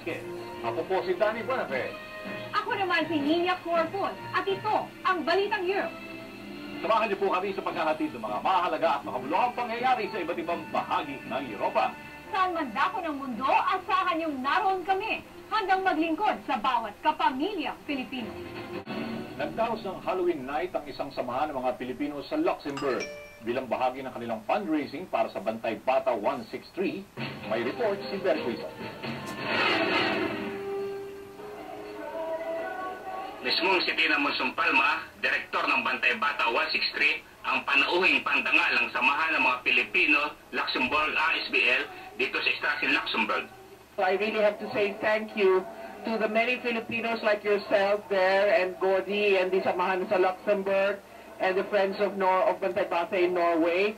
Vasquez. Ako po si Danny Buenafe. Ako naman si Nina Corpus. At ito, ang Balitang Europe. Samahan niyo po kami sa paghahatid ng mga mahalaga at makabuluhang pangyayari sa iba't ibang bahagi ng Europa. Saan man dako ng mundo, asahan niyong naroon kami. Handang maglingkod sa bawat kapamilya Pilipino. Nagdaos ng Halloween night ang isang samahan ng mga Pilipino sa Luxembourg. Bilang bahagi ng kanilang fundraising para sa Bantay Bata 163, may report si Bel Quizon. Mismong si Tina Monsong Palma, direktor ng Bantay Bata 163, ang panauhing pandangal ng samahan ng mga Pilipino, Luxembourg ASBL, dito sa Strassen, Luxembourg. I really have to say thank you to the many Filipinos like yourself there, and Gordy, and the samahan sa Luxembourg, and the Friends of Bantay Bata in Norway.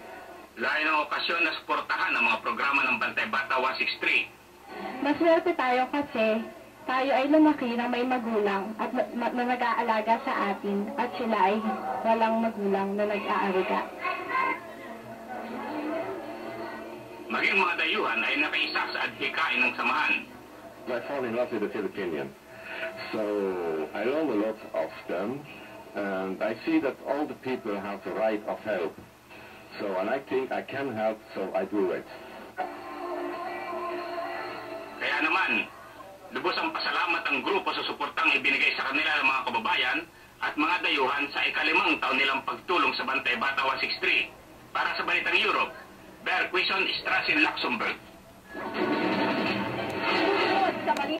Layo ng okasyon na suportahan ang mga programa ng Bantay Bata 163. Maswerte tayo kasi tayo ay lumaki na may magulang at na nag-aalaga sa atin, at sila ay walang magulang na nag-aalaga. Maging mga dayuhan ay nakaisa sa adhikain ng samahan. I fall in love with the Filipinian, so I learn a lot of them, and I see that all the people have the right of help. So, and I think I can help, so I do it. Kaya naman, lubos ang pasalamat ng grupo sa suportang ibinigay sa kanila ng mga kababayan at mga dayuhan sa ika-5 taon nilang pagtulong sa Bantay Bata 163. Para sa Balitang Europe, Bel Quizon, Strassen, Luxembourg.